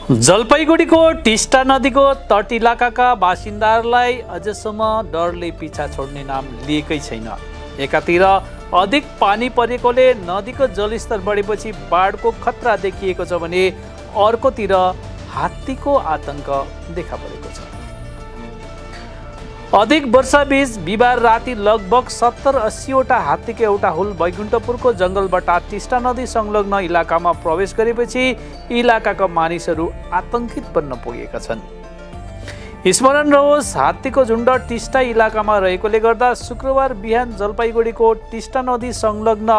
जलपाइगुडीको टिस्टा नदीको तट इलाकाका बासिन्दाहरूलाई अझसम्म डरले पिछा छोड्ने नाम लिएकै छैन। एकातिर अधिक पानी परेकोले नदीको जलस्तर बढेपछि बाढको खतरा देखिएको छ भने अर्कोतिर हात्तीको आतंक देखा परेको छ। अधिक वर्षाबीच बिहिबार राति लगभग 70-80 वटा हात्तीको एउटा हुल बैकुण्ठपुरको जङ्गलबाट टिस्टा नदी संलग्न इलाकामा प्रवेश गरेपछि इलाकाका मानिसहरू आतंकित बन्न पुगेका छन्। स्मरण रहोस्, हात्तीको झुण्ड टिस्टा इलाकामा रहेकोले गर्दा शुक्रबार बिहान जलपाइगुडीको टिस्टा नदी संलग्न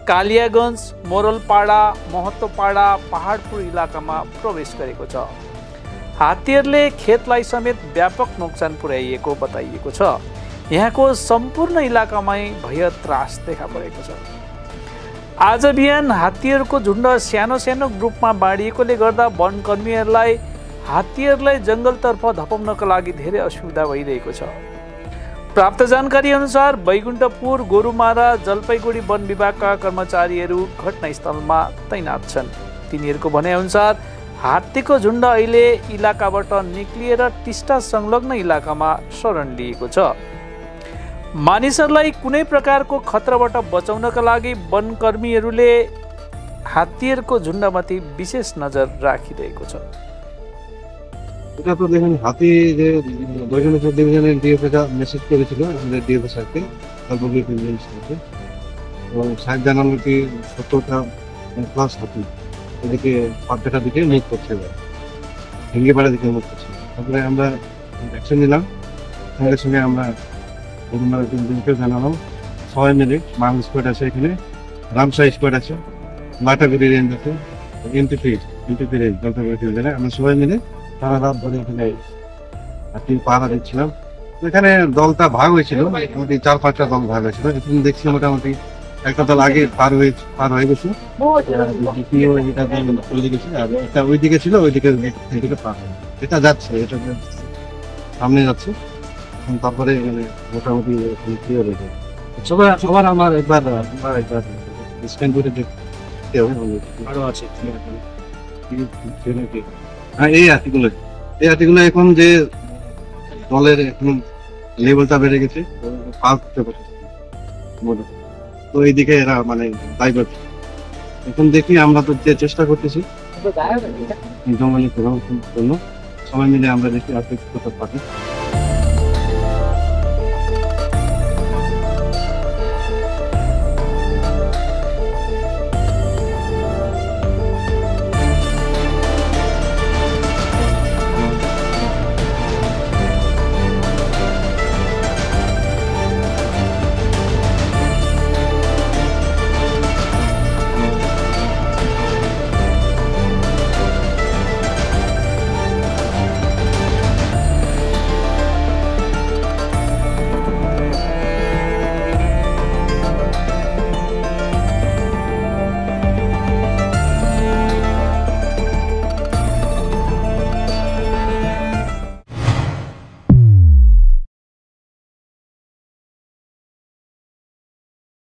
कालियागञ्ज, मोरलपाडा, महतोपाडा, पहाडपुर इलाकामा प्रवेश गरेको छ। हात्तीहरूले खेतलाई समेत व्यापक नोक्सान पुर्याइएको बताइएको छ। यहाँको सम्पूर्ण इलाकामै भय त्रास देखा परेको छ। आज बिहान हात्तीहरूको झुण्ड सानो सानो ग्रुपमा बाँडिएकोले गर्दा वनकर्मीहरूलाई हात्तीहरूलाई जङ्गलतर्फ धपाउनका लागि धेरै असुविधा भइरहेको छ। प्राप्त जानकारी अनुसार बैकुण्ठपुर, गोरुमारा, जलपाइगुडी वन विभागका कर्मचारीहरू घटनास्थलमा तैनात छन्। तिनीहरूको भनाइअनुसार हात्तीको झुण्ड अहिले इलाकाबाट निक्लिएर टिस्टा संलग्न इलाकामा शरण लिएको छ। मानिसहरूलाई कुनै प्रकारको खतराबाट बचाउनका लागि वनकर्मीहरूले हात्तीहरूको झुण्डमाथि विशेष नजर राखिरहेको छ। এটা তো দেখুন হাতি যে বৈজনেশ্বর ডিভিশনের ডিএফএটা মেসেজ করেছিল আমাদের ডিএফএ স্যারকে সর্বগ্রিক ইন্ডিয়ান স্যারকে, এবং স্যার জানালো কি 70টা প্লাস হাতি এদিকে পাঁচটা দিকে মুভ করছে, ভেঙে পাড়া দিকে মুভ করছে। তারপরে আমরা অ্যাকশন নিলাম, সঙ্গে সঙ্গে আমরা গরুমারা দিনকে জানালাম। সবাই মিলে মাল স্কোয়াড আছে, এখানে রামসা স্কোয়াড আছে, লাটাগুড়ি রেঞ্জ আছে, এনটিপি রেঞ্জ জলপাইগুড়ি জেলায় আমরা সবাই মিলে সারা রাত ধরে এখানে হাতি পাহারা দিচ্ছিলাম। এখানে দলটা ভাগ হয়েছিল, মোটামুটি 4-5টা দল ভাগ হয়েছিল। এখন দেখছি মোটামুটি একটা দল আগে পার হয়ে গেছে, দ্বিতীয় এটা ওইদিকে ছিল, আর এটা ওইদিকে ছিল, ওইদিকে পার হয়ে এটা যাচ্ছে, এটা সামনে যাচ্ছে। তারপরে মোটামুটি ক্লিয়ার হয়ে যাবে। সবার আমার একবার স্ক্যান করে দেখতে হবে। আরো আছে হ্যাঁ, এই হাতিগুলো এখন যে দলের এখন লেভেলটা বেড়ে গেছে, তো এইদিকে এরা মানে ডাইভার্ট। এখন দেখি আমরা তো যে চেষ্টা করতেছি জঙ্গলে জন্য, সবাই মিলে আমরা দেখি আর কিছু করতে পারি।